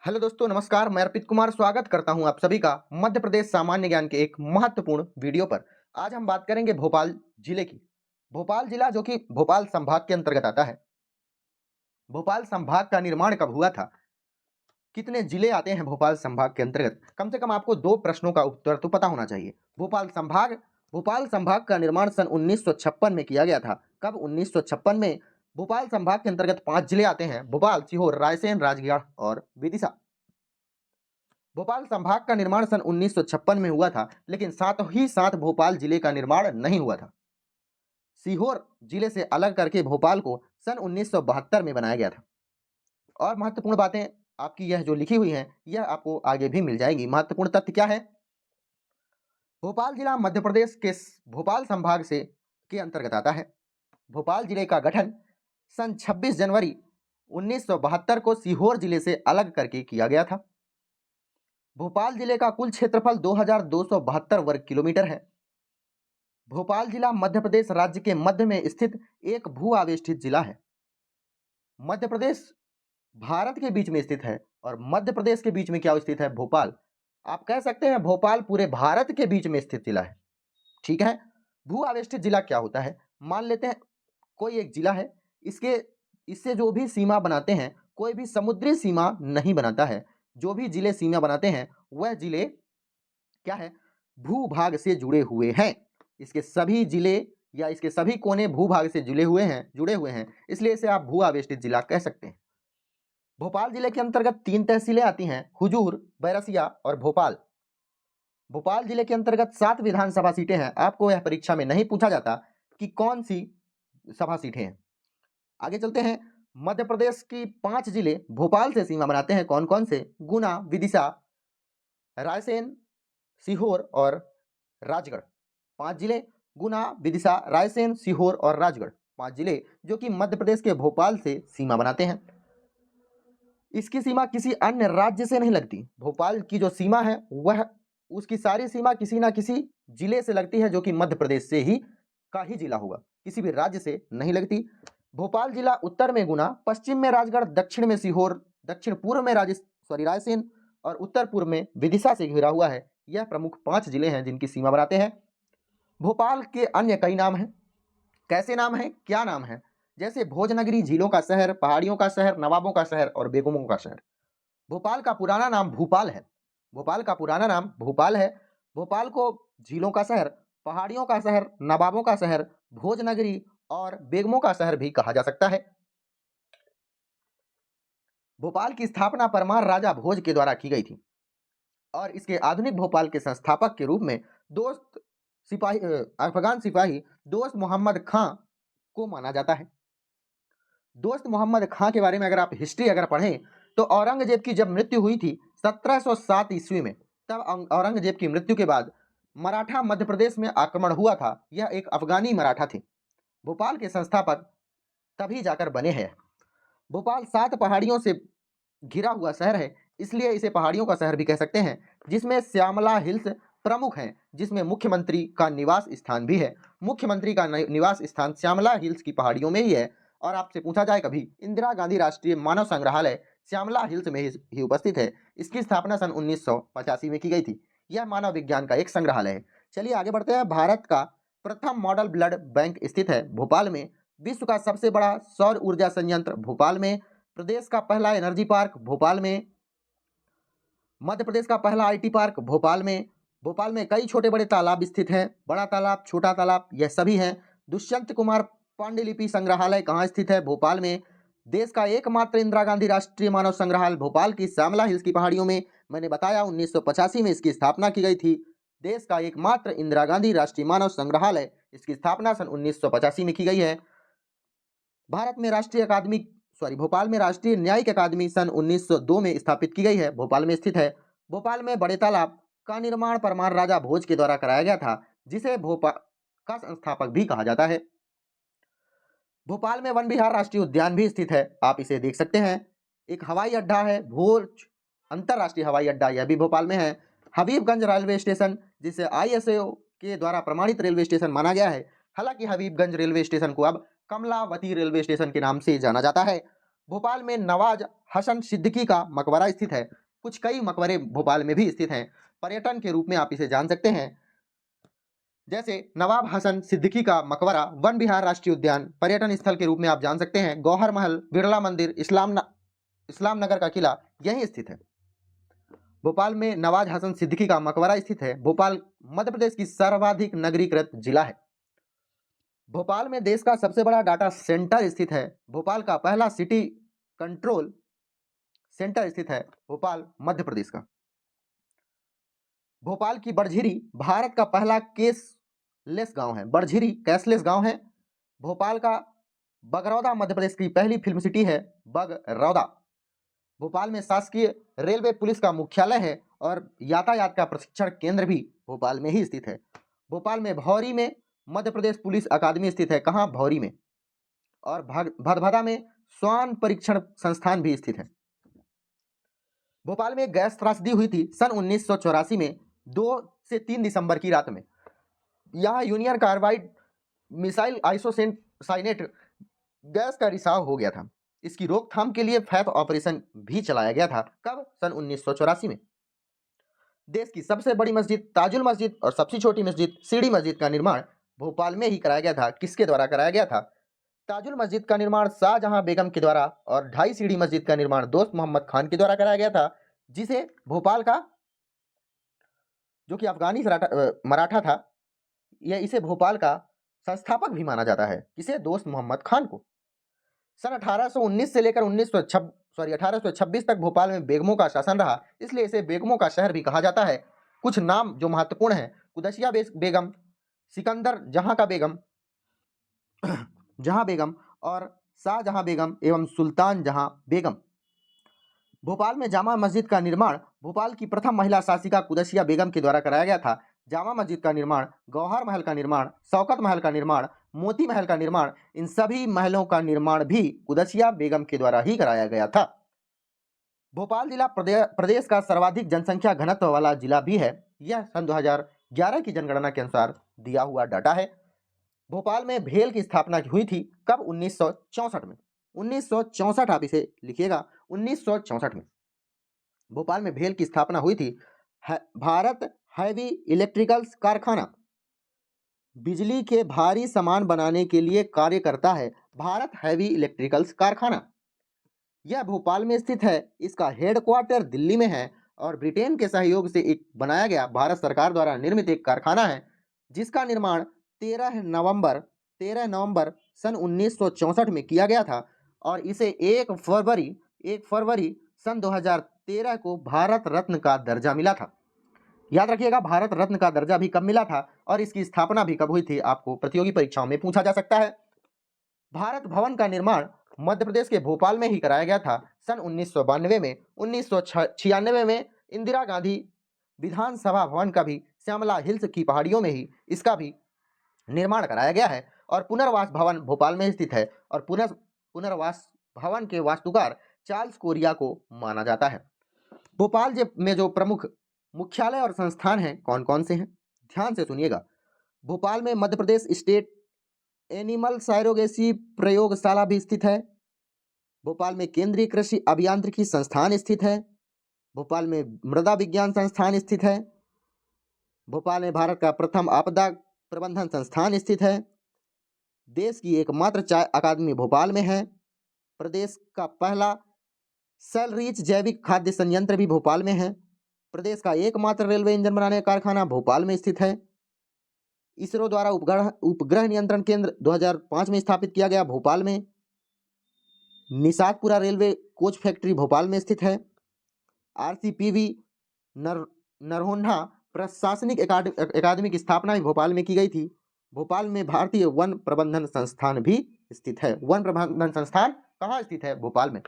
Hello दोस्तों, नमस्कार। मैं अर्पित कुमार स्वागत करता हूं आप सभी का मध्य प्रदेश सामान्य ज्ञान के एक महत्वपूर्ण वीडियो पर। आज हम बात करेंगे भोपाल जिले की। भोपाल जिला जो कि भोपाल संभाग के अंतर्गत आता है। भोपाल संभाग का निर्माण कब हुआ था? कितने जिले आते हैं भोपाल संभाग के अंतर्गत? कम से कम आपको दो प्रश्नों का उत्तर तो पता होना चाहिए। भोपाल संभाग का निर्माण सन 1956 में किया गया था। कब? 1956 में। भोपाल संभाग के अंतर्गत 5 जिले आते हैं: भोपाल, सीहोर, रायसेन, राजगढ़ और विदिशा। भोपाल संभाग का निर्माण सन 1956 में हुआ था, लेकिन साथ ही साथ भोपाल जिले का निर्माण नहीं हुआ था। सीहोर जिले से अलग करके भोपाल को सन 1972 में बनाया गया था। और महत्वपूर्ण बातें आपकी यह जो लिखी हुई हैं, यह आपको आगे भी मिल जाएंगी। महत्वपूर्ण तथ्य क्या है? भोपाल जिला मध्य प्रदेश के भोपाल संभाग से के अंतर्गत आता है। भोपाल जिले का गठन सन 26 जनवरी 1972 को सीहोर जिले से अलग करके किया गया था। भोपाल जिले का कुल क्षेत्रफल 2272 वर्ग किलोमीटर है। भोपाल जिला मध्य प्रदेश राज्य के मध्य में स्थित एक भू आवेष्टित जिला है। मध्य प्रदेश भारत के बीच में स्थित है और मध्य प्रदेश के बीच में क्या स्थित है? भोपाल। आप कह सकते हैं भोपाल पूरे भारत के बीच में स्थित जिला है। ठीक है। भू आवेष्टित जिला क्या होता है? मान लेते हैं कोई एक जिला है, इसके इससे जो भी सीमा बनाते हैं, कोई भी समुद्री सीमा नहीं बनाता है। जो भी जिले सीमा बनाते हैं वह जिले क्या है? भूभाग से जुड़े हुए हैं। इसके सभी जिले या इसके सभी कोने भूभाग से जुड़े हुए हैं, इसलिए इसे आप भू आवेष्टित जिला कह सकते हैं। भोपाल जिले के अंतर्गत 3 तहसीलें आती हैं: हुजूर, बैरसिया और भोपाल। भोपाल जिले के अंतर्गत 7 विधानसभा सीटें हैं। आपको यह परीक्षा में नहीं पूछा जाता कि कौन सी सभा सीटें हैं। आगे चलते हैं। मध्य प्रदेश की 5 जिले भोपाल से सीमा बनाते हैं। कौन कौन से? गुना, विदिशा, रायसेन, सीहोर और राजगढ़। 5 जिले गुना, विदिशा, रायसेन, सीहोर और राजगढ़। 5 जिले जो कि मध्य प्रदेश के भोपाल से सीमा बनाते हैं। इसकी सीमा किसी अन्य राज्य से नहीं लगती। भोपाल की जो सीमा है वह उसकी सारी सीमा किसी ना किसी जिले से लगती है, जो कि मध्य प्रदेश से ही का ही जिला होगा, किसी भी राज्य से नहीं लगती। भोपाल जिला उत्तर में गुना, पश्चिम में राजगढ़, दक्षिण में सीहोर, दक्षिण पूर्व में रायसेन और उत्तर पूर्व में विदिशा से घिरा हुआ है। यह प्रमुख 5 जिले हैं जिनकी सीमा बनाते हैं। भोपाल के अन्य कई नाम हैं। कैसे नाम हैं? क्या नाम है? जैसे भोजनगरी, झीलों का शहर, पहाड़ियों का शहर, नवाबों का शहर और बेगमों का शहर। भोपाल का पुराना नाम भूपाल है। भोपाल का पुराना नाम भोपाल है। भोपाल को झीलों का शहर, पहाड़ियों का शहर, नवाबों का शहर, भोजनगरी और बेगमों का शहर भी कहा जा सकता है। भोपाल की स्थापना परमार राजा भोज के द्वारा की गई थी और इसके आधुनिक भोपाल के संस्थापक के रूप में अफगान सिपाही दोस्त मोहम्मद खां को माना जाता है। दोस्त मोहम्मद खां के बारे में अगर आप हिस्ट्री अगर पढ़ें तो औरंगजेब की जब मृत्यु हुई थी 1707 ईस्वी में, तब औरंगजेब की मृत्यु के बाद मराठा मध्य प्रदेश में आक्रमण हुआ था। यह एक अफगानी मराठा थे। भोपाल के संस्थापक तभी जाकर बने हैं। भोपाल 7 पहाड़ियों से घिरा हुआ शहर है, इसलिए इसे पहाड़ियों का शहर भी कह सकते हैं, जिसमें श्यामला हिल्स प्रमुख हैं, जिसमें मुख्यमंत्री का निवास स्थान भी है। मुख्यमंत्री का निवास स्थान श्यामला हिल्स की पहाड़ियों में ही है। और आपसे पूछा जाए कभी, इंदिरा गांधी राष्ट्रीय मानव संग्रहालय श्यामला हिल्स में ही उपस्थित है। इसकी स्थापना सन 1985 में की गई थी। यह मानव विज्ञान का एक संग्रहालय है। चलिए आगे बढ़ते हैं। भारत का प्रथम मॉडल ब्लड बैंक स्थित है भोपाल में। विश्व का सबसे बड़ा सौर ऊर्जा संयंत्र भोपाल में। प्रदेश का पहला एनर्जी पार्क भोपाल में। मध्य प्रदेश का पहला आईटी पार्क भोपाल में। भोपाल में कई छोटे बड़े तालाब स्थित हैं। बड़ा तालाब, छोटा तालाब, यह सभी हैं। दुष्यंत कुमार पांडुलिपि संग्रहालय कहाँ स्थित है? भोपाल में। देश का एकमात्र इंदिरा गांधी राष्ट्रीय मानव संग्रहालय भोपाल की श्यामला हिल्स की पहाड़ियों में। मैंने बताया 1985 में इसकी स्थापना की गई थी। देश का एकमात्र इंदिरा गांधी राष्ट्रीय मानव संग्रहालय, इसकी स्थापना सन 1985 में की गई है। भोपाल में राष्ट्रीय न्यायिक अकादमी सन 1902 में स्थापित की गई है। भोपाल में स्थित है। भोपाल में बड़े तालाब का निर्माण परमार राजा भोज के द्वारा कराया गया था, जिसे भोपाल का संस्थापक भी कहा जाता है। भोपाल में वन विहार राष्ट्रीय उद्यान भी स्थित है, आप इसे देख सकते हैं। एक हवाई अड्डा है, भोज अंतरराष्ट्रीय हवाई अड्डा, यह भी भोपाल में है। हबीबगंज रेलवे स्टेशन, जिसे आईएसओ के द्वारा प्रमाणित रेलवे स्टेशन माना गया है। हालांकि हबीबगंज रेलवे स्टेशन को अब कमलावती रेलवे स्टेशन के नाम से जाना जाता है। भोपाल में नवाज हसन सिद्दीकी का मकबरा स्थित है। कुछ कई मकबरे भोपाल में भी स्थित हैं। पर्यटन के रूप में आप इसे जान सकते हैं, जैसे नवाब हसन सिद्दीकी का मकबरा वन विहार राष्ट्रीय उद्यान पर्यटन स्थल के रूप में आप जान सकते हैं। गौहर महल, बिरला मंदिर, इस्लाम नगर का किला यहीं स्थित है। भोपाल में नवाज हसन सिद्दीकी का मकबरा स्थित है। भोपाल मध्य प्रदेश की सर्वाधिक नगरीकृत जिला है। भोपाल में देश का सबसे बड़ा डाटा सेंटर स्थित है। भोपाल का पहला सिटी कंट्रोल सेंटर स्थित है भोपाल मध्य प्रदेश का। भोपाल की बड़झिरी भारत का पहला कैशलेस गांव है। बड़झिरी कैशलेस गांव है। भोपाल का बगरौदा मध्य प्रदेश की पहली फिल्म सिटी है बगरौदा। भोपाल में शासकीय रेलवे पुलिस का मुख्यालय है और यातायात का प्रशिक्षण केंद्र भी भोपाल में ही स्थित है। भोपाल में भौरी में मध्य प्रदेश पुलिस अकादमी स्थित है। कहाँ? भौरी में। और भदभदा में स्वान परीक्षण संस्थान भी स्थित है। भोपाल में गैस त्रासदी हुई थी सन 1984 में 2 से 3 दिसंबर की रात में। यहाँ union carbide missile isocyanate gas का रिसाव हो गया था। इसकी रोकथाम के लिए फैथ ऑपरेशन भी चलाया गया था। कब? सन 1984 में। देश की सबसे बड़ी मस्जिद ताजुल मस्जिद और सबसे छोटी मस्जिद सीढ़ी मस्जिद का निर्माण भोपाल में ही कराया गया था। किसके द्वारा कराया गया था? ताजुल मस्जिद का निर्माण शाहजहां बेगम के द्वारा और 2.5 सीढ़ी मस्जिद का निर्माण दोस्त मोहम्मद खान के द्वारा कराया गया था, जिसे भोपाल का जो कि अफगानी मराठा था, यह इसे भोपाल का संस्थापक भी माना जाता है। किसे? दोस्त मोहम्मद खान को। सन 1819 से लेकर 1826 तक भोपाल में बेगमों का शासन रहा, इसलिए इसे बेगमों का शहर भी कहा जाता है। कुछ नाम जो महत्वपूर्ण हैं: कुदसिया बेगम, सिकंदर जहां बेगम और शाहजहां बेगम एवं सुल्तान जहां बेगम। भोपाल में जामा मस्जिद का निर्माण भोपाल की प्रथम महिला शासिका कुदसिया बेगम के द्वारा कराया गया था। जामा मस्जिद का निर्माण, गौहर महल का निर्माण, शौकत महल का निर्माण, मोती महल का निर्माण, इन सभी महलों का निर्माण भी कुदसिया बेगम के द्वारा ही कराया गया था। भोपाल जिला प्रदेश का सर्वाधिक जनसंख्या घनत्व वाला जिला भी है। यह सन 2011 की जनगणना के अनुसार दिया हुआ डाटा है। भोपाल में भेल की स्थापना हुई थी। कब? 1964 में। 1964 आप इसे लिखिएगा, 1964 में भोपाल में भेल की स्थापना हुई थी। भारत हैवी इलेक्ट्रिकल्स कारखाना बिजली के भारी सामान बनाने के लिए कार्य करता है। भारत हैवी इलेक्ट्रिकल्स कारखाना यह भोपाल में स्थित है। इसका हेडक्वार्टर दिल्ली में है और ब्रिटेन के सहयोग से एक बनाया गया भारत सरकार द्वारा निर्मित एक कारखाना है, जिसका निर्माण 13 नवंबर सन 1964 में किया गया था और इसे 1 फरवरी सन 2013 को भारत रत्न का दर्जा मिला था। याद रखिएगा, भारत रत्न का दर्जा भी कब मिला था और इसकी स्थापना भी कब हुई थी, आपको प्रतियोगी परीक्षाओं में पूछा जा सकता है। भारत भवन का निर्माण मध्य प्रदेश के भोपाल में ही कराया गया था सन 1992 में। 1996 में इंदिरा गांधी विधानसभा भवन का भी श्यामला हिल्स की पहाड़ियों में ही इसका भी निर्माण कराया गया है और पुनर्वास भवन भोपाल में स्थित है और पुनर्वास भवन के वास्तुकार चार्ल्स कोरिया को माना जाता है। भोपाल में जो प्रमुख मुख्यालय और संस्थान हैं कौन कौन से हैं, ध्यान से सुनिएगा। भोपाल में Madhya Pradesh state animal surrogacy प्रयोगशाला भी स्थित है। भोपाल में केंद्रीय कृषि अभियांत्रिकी संस्थान स्थित है। भोपाल में मृदा विज्ञान संस्थान स्थित है। भोपाल में भारत का प्रथम आपदा प्रबंधन संस्थान स्थित है। देश की एकमात्र चाय अकादमी भोपाल में है। प्रदेश का पहला सेलरीच जैविक खाद्य संयंत्र भी भोपाल में है। प्रदेश का एकमात्र रेलवे इंजन बनाने का कारखाना भोपाल में स्थित है। इसरो द्वारा उपग्रह नियंत्रण केंद्र 2005 में स्थापित किया गया भोपाल में। Nishadpura railway coach factory Bhopal में स्थित है। RCPV नरहोन्ना प्रशासनिक अकादमी की स्थापना भी भोपाल में की गई थी। भोपाल में भारतीय वन प्रबंधन संस्थान भी स्थित है। वन प्रबंधन संस्थान कहाँ स्थित है? भोपाल में।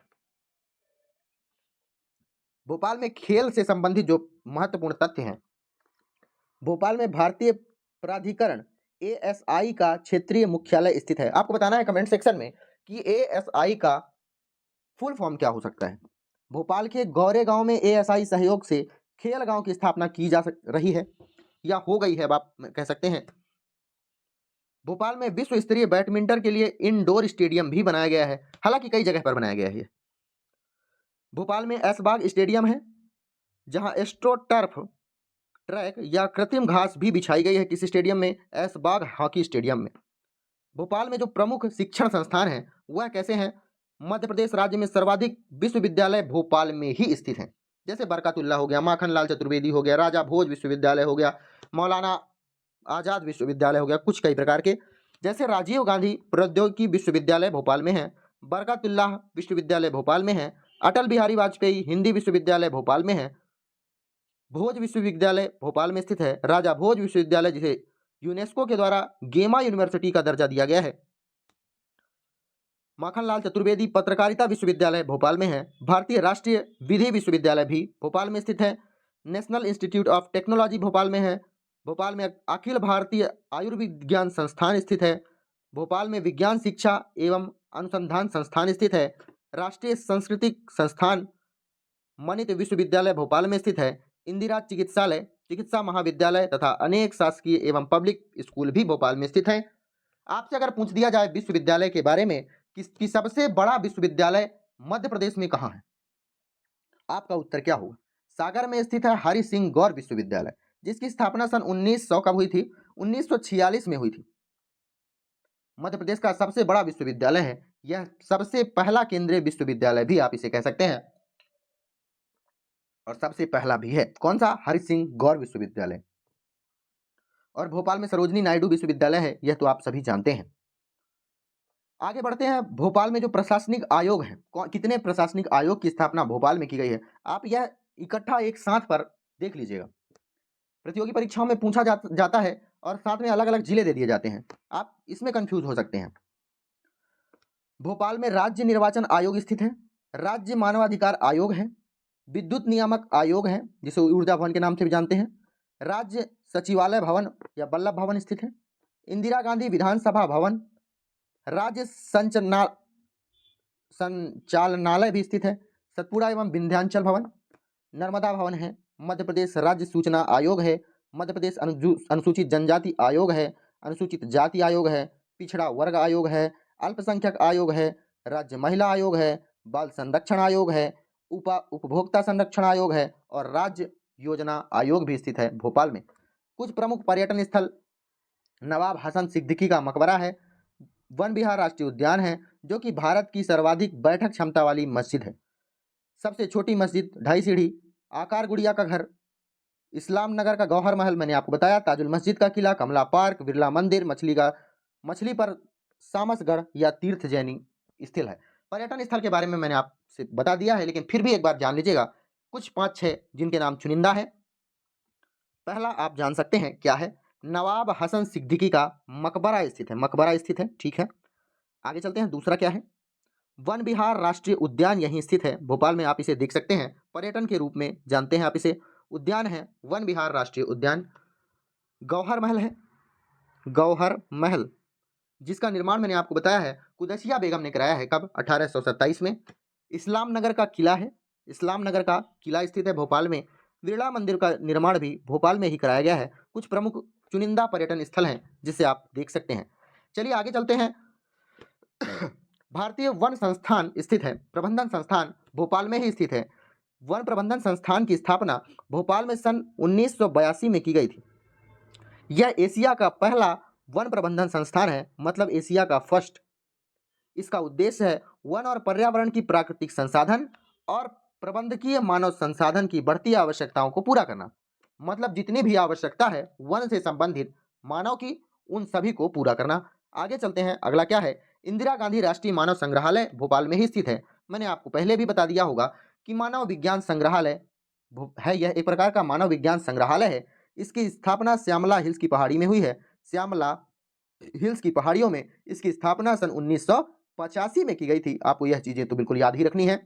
भोपाल में खेल से संबंधित जो महत्वपूर्ण तथ्य हैं, भोपाल में भारतीय प्राधिकरण ASI का क्षेत्रीय मुख्यालय स्थित है। आपको बताना है कमेंट सेक्शन में कि ASI का फुल फॉर्म क्या हो सकता है। भोपाल के गौरे गांव में ASI सहयोग से खेल गांव की स्थापना की जा रही है या हो गई है, आप कह सकते हैं। भोपाल में विश्व स्तरीय बैडमिंटन के लिए इंडोर स्टेडियम भी बनाया गया है। हालांकि कई जगह पर बनाया गया है। भोपाल में ऐशबाग स्टेडियम है, जहां एस्ट्रो टर्फ ट्रैक या कृत्रिम घास भी बिछाई गई है किस स्टेडियम में, ऐशबाग हॉकी स्टेडियम में। भोपाल में जो प्रमुख शिक्षण संस्थान हैं वह कैसे हैं, मध्य प्रदेश राज्य में सर्वाधिक विश्वविद्यालय भोपाल में ही स्थित हैं। जैसे बरकतुल्लाह हो गया, माखनलाल चतुर्वेदी हो गया, राजा भोज विश्वविद्यालय हो गया, मौलाना आजाद विश्वविद्यालय हो गया, कुछ कई प्रकार के। जैसे राजीव गांधी प्रौद्योगिकी विश्वविद्यालय भोपाल में है, बरकतुल्लाह विश्वविद्यालय भोपाल में है, अटल बिहारी वाजपेयी हिंदी विश्वविद्यालय भोपाल में है, भोज विश्वविद्यालय भोपाल में स्थित है, राजा भोज विश्वविद्यालय जिसे यूनेस्को के द्वारा गेमा यूनिवर्सिटी का दर्जा दिया गया है। माखनलाल चतुर्वेदी पत्रकारिता विश्वविद्यालय भोपाल में है, भारतीय राष्ट्रीय विधि विश्वविद्यालय भी भोपाल में स्थित है, national institute of technology Bhopal में है, भोपाल में अखिल भारतीय आयुर्विज्ञान संस्थान स्थित है, भोपाल में विज्ञान शिक्षा एवं अनुसंधान संस्थान स्थित है, राष्ट्रीय सांस्कृतिक संस्थान मनित विश्वविद्यालय भोपाल में स्थित है, इंदिरा चिकित्सालय चिकित्सा महाविद्यालय तथा अनेक शासकीय एवं पब्लिक स्कूल भी भोपाल में स्थित हैं। आपसे अगर पूछ दिया जाए विश्वविद्यालय के बारे में कि सबसे बड़ा विश्वविद्यालय मध्य प्रदेश में कहाँ है, आपका उत्तर क्या होगा? सागर में स्थित है हरि सिंह गौर विश्वविद्यालय, जिसकी स्थापना सन 1900 कब हुई थी? 1946 में हुई थी। मध्य प्रदेश का सबसे बड़ा विश्वविद्यालय है, यह सबसे पहला केंद्रीय विश्वविद्यालय भी आप इसे कह सकते हैं और सबसे पहला भी है। कौन सा? हरि सिंह गौर विश्वविद्यालय। और भोपाल में सरोजनी नायडू विश्वविद्यालय है, यह तो आप सभी जानते हैं। आगे बढ़ते हैं। भोपाल में जो प्रशासनिक आयोग है, कितने प्रशासनिक आयोग की स्थापना भोपाल में की गई है, आप यह इकट्ठा एक साथ पर देख लीजिएगा। प्रतियोगी परीक्षाओं में पूछा जाता है और साथ में अलग अलग जिले दे दिए जाते हैं, आप इसमें कंफ्यूज हो सकते हैं। भोपाल में राज्य निर्वाचन आयोग स्थित है, राज्य मानवाधिकार आयोग है, विद्युत नियामक आयोग है जिसे ऊर्जा भवन के नाम से भी जानते हैं, राज्य सचिवालय भवन या वल्लभ भवन स्थित है, इंदिरा गांधी विधानसभा भवन, राज्य संचालनालय भी स्थित है, सतपुड़ा एवं विंध्याचल भवन, नर्मदा भवन है, मध्य प्रदेश राज्य सूचना आयोग है, मध्य प्रदेश अनुसूचित जनजाति आयोग है, अनुसूचित जाति आयोग है, पिछड़ा वर्ग आयोग है, अल्पसंख्यक आयोग है, राज्य महिला आयोग है, बाल संरक्षण आयोग है, उपभोक्ता संरक्षण आयोग है और राज्य योजना आयोग भी स्थित है भोपाल में। कुछ प्रमुख पर्यटन स्थल, नवाब हसन सिद्दीकी का मकबरा है, वन विहार राष्ट्रीय उद्यान है जो कि भारत की सर्वाधिक बैठक क्षमता वाली मस्जिद है, सबसे छोटी मस्जिद 2.5 सीढ़ी, आकार गुड़िया का घर, इस्लाम नगर का गौहर महल मैंने आपको बताया, ताजुल मस्जिद का किला, कमला पार्क, बिरला मंदिर, मछली पर सामसगढ़ या तीर्थ जैनी स्थल है। पर्यटन स्थल के बारे में मैंने आपसे बता दिया है, लेकिन फिर भी एक बार जान लीजिएगा कुछ 5-6 जिनके नाम चुनिंदा है। पहला आप जान सकते हैं क्या है, नवाब हसन सिद्दीकी का मकबरा स्थित है, मकबरा स्थित है, ठीक है। आगे चलते हैं, दूसरा क्या है, वन विहार राष्ट्रीय उद्यान यहीं स्थित है भोपाल में, आप इसे देख सकते हैं, पर्यटन के रूप में जानते हैं आप इसे, उद्यान है वन विहार राष्ट्रीय उद्यान। गौहर महल है, गौहर महल जिसका निर्माण मैंने आपको बताया है कुदसिया बेगम ने कराया है, कब? 1827 में। इस्लाम नगर का किला है, इस्लाम नगर का किला स्थित है भोपाल में। बिरला मंदिर का निर्माण भी भोपाल में ही कराया गया है। कुछ प्रमुख चुनिंदा पर्यटन स्थल हैं जिसे आप देख सकते हैं। चलिए आगे चलते हैं। भारतीय वन संस्थान स्थित है, प्रबंधन संस्थान भोपाल में ही स्थित है। वन प्रबंधन संस्थान की स्थापना भोपाल में सन 1982 में की गई थी। यह एशिया का पहला वन प्रबंधन संस्थान है, मतलब एशिया का फर्स्ट। इसका उद्देश्य है वन और पर्यावरण की प्राकृतिक संसाधन और प्रबंधकीय मानव संसाधन की बढ़ती आवश्यकताओं को पूरा करना, मतलब जितनी भी आवश्यकता है वन से संबंधित मानव की, उन सभी को पूरा करना। आगे चलते हैं, अगला क्या है, इंदिरा गांधी राष्ट्रीय मानव संग्रहालय भोपाल में ही स्थित है। मैंने आपको पहले भी बता दिया होगा कि मानव विज्ञान संग्रहालय है, यह एक प्रकार का मानव विज्ञान संग्रहालय है। इसकी स्थापना श्यामला हिल्स की पहाड़ी में हुई है, श्यामला हिल्स की पहाड़ियों में इसकी स्थापना सन 1985 में की गई थी। आपको यह चीजें तो बिल्कुल याद ही रखनी है।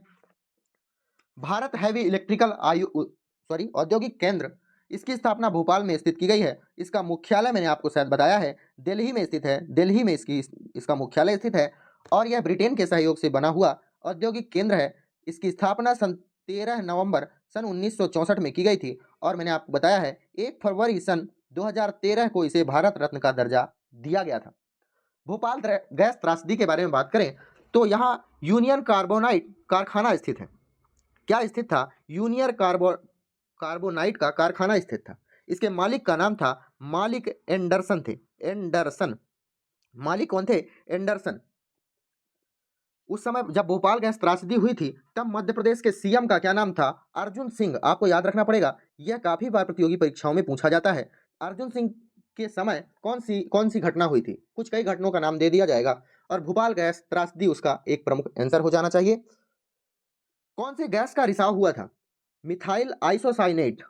भारत हैवी इलेक्ट्रिकल औद्योगिक केंद्र, इसकी स्थापना भोपाल में स्थित की गई है। इसका मुख्यालय मैंने आपको शायद बताया है दिल्ली में स्थित है, दिल्ली में इसका मुख्यालय स्थित है और यह ब्रिटेन के सहयोग से बना हुआ औद्योगिक केंद्र है। इसकी स्थापना सन 13 नवंबर सन 1964 में की गई थी और मैंने आपको बताया है 1 फरवरी सन 2013 को इसे भारत रत्न का दर्जा दिया गया था। भोपाल गैस त्रासदी के बारे में बात करें तो यहाँ यूनियन कार्बोनाइट कारखाना स्थित है। क्या स्थित था? यूनियर कार्बोनाइट का कारखाना स्थित था। इसके मालिक का नाम था मालिक एंडरसन थे। एंडरसन, मालिक कौन थे? एंडरसन। उस समय जब भोपाल गैस त्रासदी हुई थी तब मध्य प्रदेश के सीएम का क्या नाम था? अर्जुन सिंह। आपको याद रखना पड़ेगा, यह काफी बार प्रतियोगी परीक्षाओं में पूछा जाता है। अर्जुन सिंह के समय कौन सी घटना हुई थी? कुछ कई घटनाओं का नाम दे दिया जाएगा और भोपाल गैस त्रासदी उसका एक प्रमुख आंसर हो जाना चाहिए। कौन से गैस का रिसाव हुआ था? Methyl isocyanate.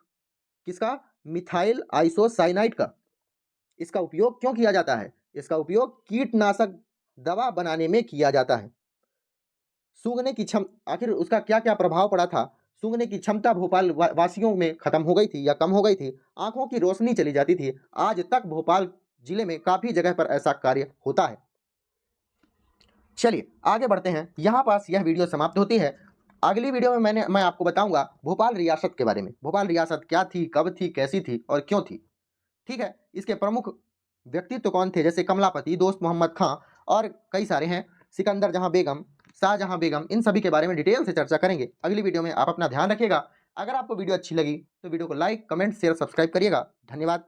किसका? मिथाइल आइसोसाइनाइट का। इसका उपयोग क्यों किया जाता है? इसका उपयोग कीटनाशक दवा बनाने में किया जाता है। सूंघने की आखिर उसका क्या क्या प्रभाव पड़ा था? सूंघने की क्षमता भोपाल वासियों में खत्म हो गई थी या कम हो गई थी। आंखों की रोशनी चली जाती थी। आज तक भोपाल जिले में काफी जगह पर ऐसा कार्य होता है। चलिए आगे बढ़ते हैं। यहाँ पास यह वीडियो समाप्त होती है। अगली वीडियो में मैं आपको बताऊंगा भोपाल रियासत के बारे में। भोपाल रियासत क्या थी, कब थी, कैसी थी और क्यों थी। ठीक है, इसके प्रमुख व्यक्तित्व कौन थे? जैसे कमलापति, दोस्त मोहम्मद खां और कई सारे हैं, सिकंदर जहां बेगम, शाहजहां बेगम, इन सभी के बारे में डिटेल से चर्चा करेंगे अगली वीडियो में। आप अपना ध्यान रखिएगा। अगर आपको वीडियो अच्छी लगी तो वीडियो को लाइक, कमेंट, शेयर, सब्सक्राइब करिएगा। धन्यवाद।